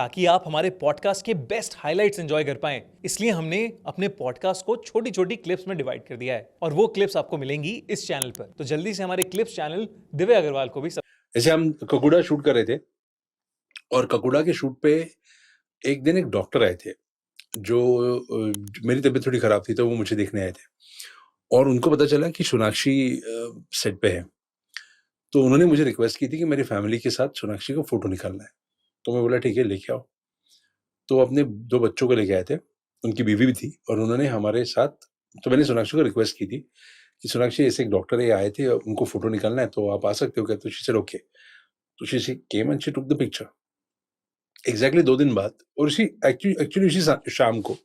ताकि आप हमारे पॉडकास्ट के बेस्ट हाइलाइट्स एंजॉय कर पाएं। इसलिए हमने अपने पॉडकास्ट को छोटी छोटी क्लिप्स में डिवाइड कर दिया है और वो क्लिप्स आपको मिलेंगी इस चैनल पर। तो जल्दी से हमारे क्लिप्स चैनल दिव्य अग्रवाल को भी जैसे हम ककुड़ा शूट कर रहे थे और ककुड़ा के शूट पे एक दिन एक डॉक्टर आए थे जो मेरी तबीयत थोड़ी खराब थी, तो वो मुझे देखने आए थे और उनको पता चला कि सोनाक्षी सेट पे है। तो उन्होंने मुझे रिक्वेस्ट की थी कि मेरी फैमिली के साथ सोनाक्षी का फोटो निकालना है। तो मैं बोला ठीक है, लेके आओ। तो अपने 2 बच्चों को लेके आए थे, उनकी बीवी भी थी और उन्होंने हमारे साथ, तो मैंने सोनाक्षी को रिक्वेस्ट की थी कि सोनाक्षी ऐसे एक डॉक्टर ये आए थे, उनको फोटो निकालना है, तो आप आ सकते हो क्या? तो शी सेड ओके। तो she came and she took the picture. Exactly 2 दिन बाद, और इसी एक्चुअली इसी शाम को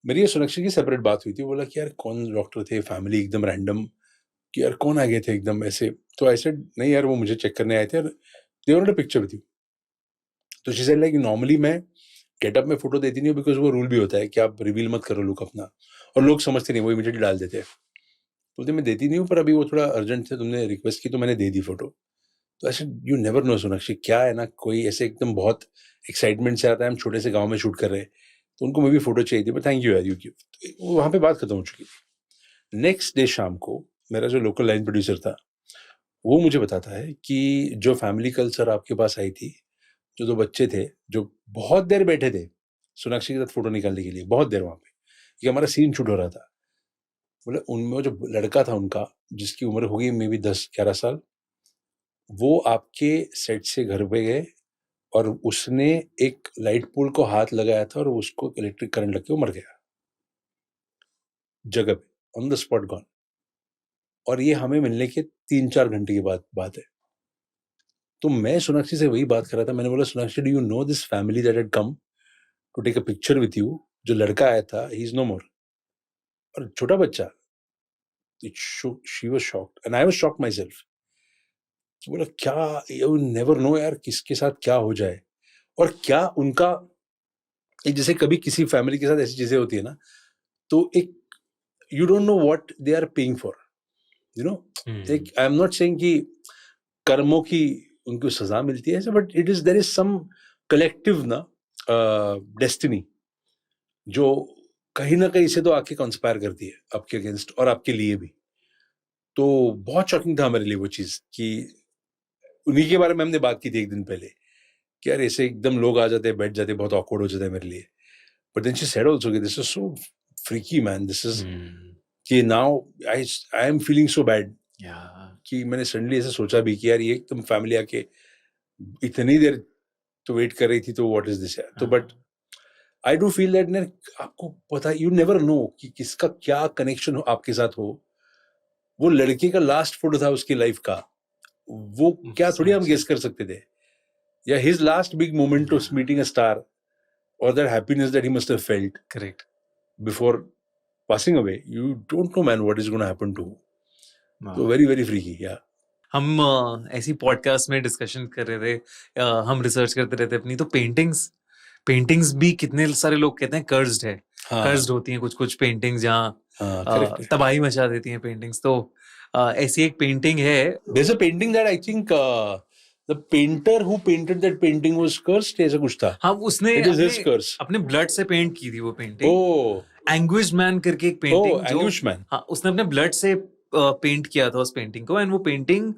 मेरी सोनाक्षी की सेपरेट बात हुई थी। बोला कि यार कौन डॉक्टर थे, फैमिली एकदम रैंडम, कि यार कौन आ गए थे एकदम ऐसे। तो ऐसे नहीं यार, वो मुझे चेक करने आए थे और they wanted a picture with you. तो शी सेड लाइक नॉर्मली मैं गेटअप में फोटो देती नहीं हूँ, बिकॉज वो रूल भी होता है कि आप रिवील मत करो लुक अपना, और लोग समझते नहीं, वो इमीडिएटली डाल देते हैं। बोलते मैं देती नहीं हूँ, पर अभी वो थोड़ा अर्जेंट थे, तुमने रिक्वेस्ट की तो मैंने दे दी फोटो। तो ऐसे यू नेवर नो सोनाक्षी, क्या है ना, कोई ऐसे एकदम बहुत एक्साइटमेंट से आता है, हम छोटे से गांव में शूट कर रहे हैं, तो उनको मैं भी फोटो चाहिए थी, बट थैंक यू यार, यू गिव। वहां पे बात खत्म हो चुकी थी। नेक्स्ट डे शाम को मेरा जो लोकल लाइन प्रोड्यूसर था, वो मुझे बताता है कि जो फैमिली कल सर आपके पास आई थी, जो 2 बच्चे थे जो बहुत देर बैठे थे सोनाक्षी के साथ फोटो निकालने के लिए, बहुत देर वहां पे, कि हमारा सीन शूट हो रहा था। बोले उनमें जो लड़का था उनका, जिसकी उम्र होगी मे बी 10-11 साल, वो आपके सेट से घर पे गए और उसने एक लाइट पोल को हाथ लगाया था और उसको इलेक्ट्रिक करंट लग के वो मर गया जगह पे, ऑन द स्पॉट गॉन। और ये हमें मिलने के 3-4 घंटे की बात है। तो मैं सोनाक्षी से वही बात कर रहा था। मैंने बोला Sonakshi, do you know this family that had come to take a picture with you? जो लड़का आया था, ही इज नो मोर, और छोटा बच्चा। She was shocked and I was shocked my self. बोला क्या, यू नेवर नो यार किसके साथ क्या हो जाए। और क्या उनका, एक जैसे कभी किसी फैमिली के साथ ऐसी चीजें होती है ना, तो एक you don't know what they are paying for, you know. एक आई एम नॉट सेइंग कि कर्मों की उनको सजा मिलती है ऐसे, but it is there is some collective ना डेस्टिनी जो कहीं ना कहीं से तो आके कंस्पायर करती है आपके अगेंस्ट और आपके लिए भी। तो बहुत शॉकिंग था मेरे लिए वो चीज, कि उन्हीं के बारे में हमने बात की थी एक दिन पहले, कि यार ऐसे एकदम लोग आ जाते हैं, बैठ जाते हैं, बहुत ऑकवर्ड हो जाता है मेरे लिए। But then she said also कि this is so freaky man, this is कि now I am feeling so bad, कि मैंने सडनली ऐसे सोचा भी कि यार ये एकदम फैमिली आके इतनी देर तो वेट कर रही थी, तो व्हाट इज दिस यार। तो but I do feel that ने, आपको पता, यू नेवर नो कि किसका क्या कनेक्शन हो आपके साथ हो। वो लड़के का लास्ट फोटो था उसकी लाइफ का, वो क्या थोड़ी हम गेस कर सकते थे, या his last big moment of meeting a star, or that happiness that he must have felt correct before passing away. You don't know man what is going to happen to. So very very freaky, yeah. हम ऐसी podcast में discussion कर रहे थे, हम research करते रहते अपनी, तो पेंटिंग्स भी कितने सारे लोग कहते हैं कर्स्ड है। कर्स्ड होती हैं कुछ पेंटिंग्स जहाँ तबाही मचा देती हैं पेंटिंग्स। तो ऐसी एक पेंटिंग है, there's a painting that I think the painter who painted that painting was cursed, ऐसा कुछ था। हाँ, उसने अपने ब्लड से पेंट की थी वो पेंटिंग। एंग्विश्ड मैन करके एक पेंटिंग, एंग्विश्ड मैन, हाँ, उसने अपने ब्लड से पेंट किया था उस पेंटिंग को। एंड वो पेंटिंग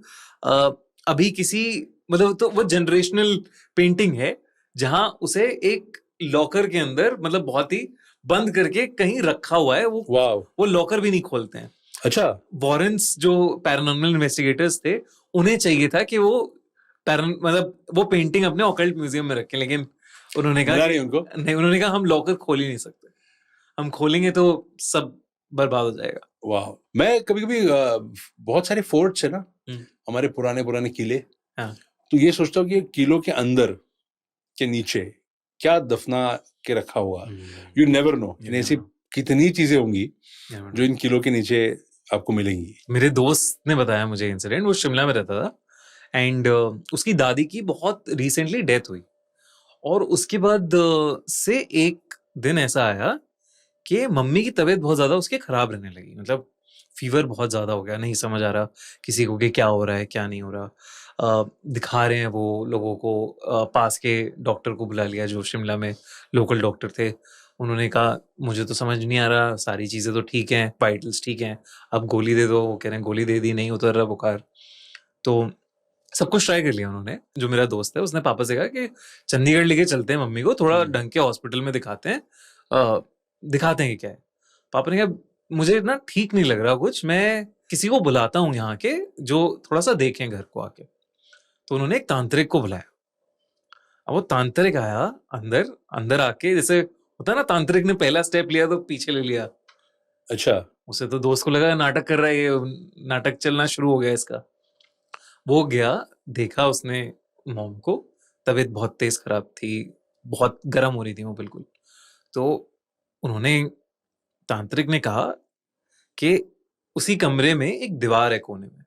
अभी किसी, मतलब, तो वो जनरेशनल पेंटिंग है जहां उसे एक लॉकर के अंदर, मतलब बहुत ही बंद करके कहीं रखा हुआ है। वो लॉकर भी नहीं खोलते हैं। अच्छा, वॉरेंस जो पैरानॉर्मल इन्वेस्टिगेटर्स थे, उन्हें चाहिए था कि वो मतलब वो पेंटिंग अपने ऑकल्ट म्यूजियम में रखें, लेकिन उन्होंने कहा उन्होंने कहा हम लॉकर खोल ही नहीं सकते, हम खोलेंगे तो सब बर्बाद हो जाएगा। वाह, मैं कभी-कभी बहुत सारे फोर्ट्स है ना हमारे पुराने किले, तो ये सोचता हूँ कि किलों के अंदर के नीचे क्या दफना के रखा हुआ, यू नेवर नो। ऐसी कितनी चीजें होंगी जो इन किलों के नीचे आपको मिलेंगी। मेरे दोस्त ने बताया मुझे इंसिडेंट, वो शिमला में रहता था एंड उसकी दादी की बहुत रिसेंटली डेथ हुई, और उसके बाद से एक दिन ऐसा आया कि मम्मी की तबीयत बहुत ज्यादा उसके खराब रहने लगी। मतलब फीवर बहुत ज़्यादा हो गया, नहीं समझ आ रहा किसी को कि क्या हो रहा है, क्या नहीं हो रहा। दिखा रहे हैं वो लोगों को, पास के डॉक्टर को बुला लिया जो शिमला में लोकल डॉक्टर थे। उन्होंने कहा मुझे तो समझ नहीं आ रहा, सारी चीज़ें तो ठीक हैं, वाइटल्स ठीक हैं, अब गोली दे दो। वो कह रहे हैं गोली दे दी, नहीं उतर रहा बुखार। तो सब कुछ ट्राई कर लिया उन्होंने। जो मेरा दोस्त है उसने पापा से कहा कि चंडीगढ़ लेके चलते हैं मम्मी को, थोड़ा ढंग के हॉस्पिटल में दिखाते हैं, दिखाते हैं कि क्या है। पापा ने कहा मुझे ना ठीक नहीं लग रहा कुछ, मैं किसी को बुलाता हूँ यहाँ के जो थोड़ा सा देखें घर को आके। तो उन्होंने एक तांत्रिक को बुलाया। अब वो तांत्रिक आया अंदर, अंदर आके जैसे होता है ना, तांत्रिक ने पहला स्टेप लिया तो पीछे ले लिया। अच्छा। उसे तो दोस्त को लगा नाटक कर रहा है, ये नाटक चलना शुरू हो गया इसका। वो गया, देखा उसने मॉम को, तबीयत बहुत तेज खराब थी, बहुत गर्म हो रही थी वो बिल्कुल। तो उन्होंने, तांत्रिक ने कहा कि उसी कमरे में एक दीवार है कोने में,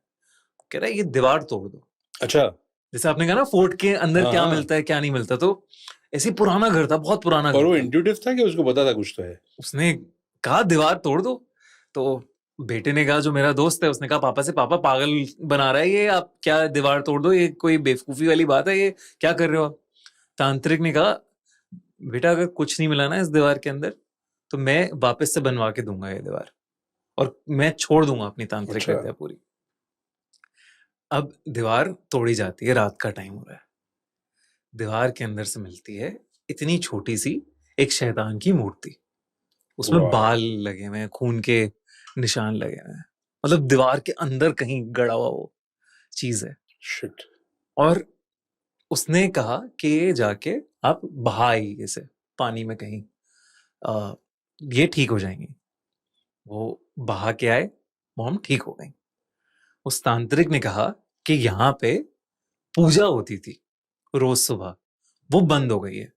कह रहा है ये दीवार तोड़ दो। अच्छा। जैसे आपने कहा ना फोर्ट के अंदर हाँ, क्या हाँ। मिलता है क्या नहीं मिलता, तो ऐसे पुराना घर था, बहुत पुराना और घर वो था। इंट्यूटिव था कि उसको पता था कुछ तो है? उसने कहा दीवार तोड़ दो। तो बेटे ने कहा, जो मेरा दोस्त है, उसने कहा पापा से, पापा पागल बना रहा है ये, आप क्या दीवार तोड़ दो, ये कोई बेवकूफी वाली बात है, ये क्या कर रहे हो आप। तांत्रिक ने कहा बेटा अगर कुछ नहीं मिला ना इस दीवार के अंदर, तो मैं वापस से बनवा के दूंगा ये दीवार, और मैं छोड़ दूंगा अपनी तांत्रिक अच्छा। विद्या पूरी। अब दीवार तोड़ी जाती है, रात का टाइम हो रहा है। दीवार के अंदर से मिलती है इतनी छोटी सी एक शैतान की मूर्ति, उसमें वाह! बाल लगे हुए हैं, खून के निशान लगे हुए हैं, मतलब दीवार के अंदर कहीं गड़ा हुआ वो चीज है। शिट! और उसने कहा कि ये जाके आप बहाई इसे पानी में कहीं, ये ठीक हो जाएंगी। वो बहा के आए, मॉम ठीक हो गई। उस तांत्रिक ने कहा कि यहाँ पे पूजा होती थी रोज सुबह, वो बंद हो गई है।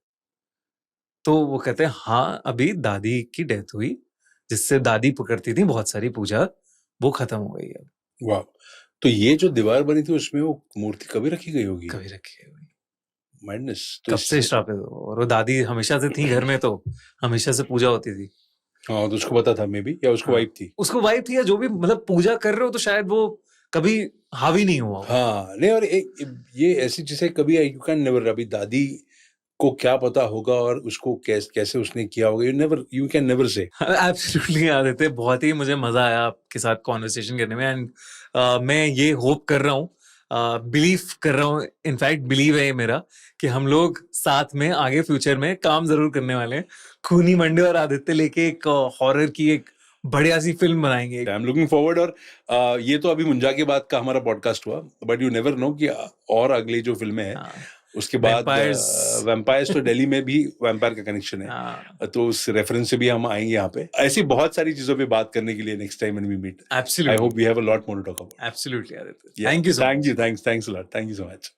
तो वो कहते हैं हाँ, अभी दादी की डेथ हुई, जिससे दादी करती थी बहुत सारी पूजा, वो खत्म हो गई है। वाह! तो ये जो दीवार बनी थी उसमें वो मूर्ति कभी रखी गई होगी? कभी रखी है हुई, मैडनेस! तो कब से इससे श्रापित हो। और वो दादी हमेशा से थी घर में, तो हमेशा से पूजा होती थी। हाँ, तो उसको पता था मे बी, या उसको हाँ, वाइब थी? उसको वाइब थी, या जो भी, मतलब पूजा कर रहे हो तो शायद वो कभी हावी नहीं हुआ हो। हाँ, नहीं, और ये ऐसी चीजें कभी यू कैन नेवर, अभी दादी को क्या पता होगा और उसको कैसे उसने किया होगा, you can never say. Absolutely Aditya, बहुत ही मुझे मजा आया आपके साथ कॉन्वर्सेशन करने में। एंड मैं ये होप कर रहा हूँ, बिलीव कर रहा हूँ, इनफैक्ट बिलीव है ये मेरा, कि हम लोग साथ में आगे फ्यूचर में काम जरूर करने वाले हैं। खूनी मंडे और आदित्य लेके एक हॉरर की एक बढ़िया सी फिल्म बनाएंगे। I am looking forward. और ये तो अभी मुंजा के बाद का हमारा पॉडकास्ट हुआ, बट यू नेवर नो कि और अगली जो फिल्में हैं उसके बाद वैम्पायर्स, तो दिल्ली में भी वैम्पायर का कनेक्शन है, तो उस रेफरेंस से भी हम आएंगे यहाँ पे। ऐसी बहुत सारी चीजों पे बात करने के लिए next time when we meet. Absolutely, I hope we have a lot more to talk about. Absolutely Aditya, thank you so much. Thanks a lot, thank you so much.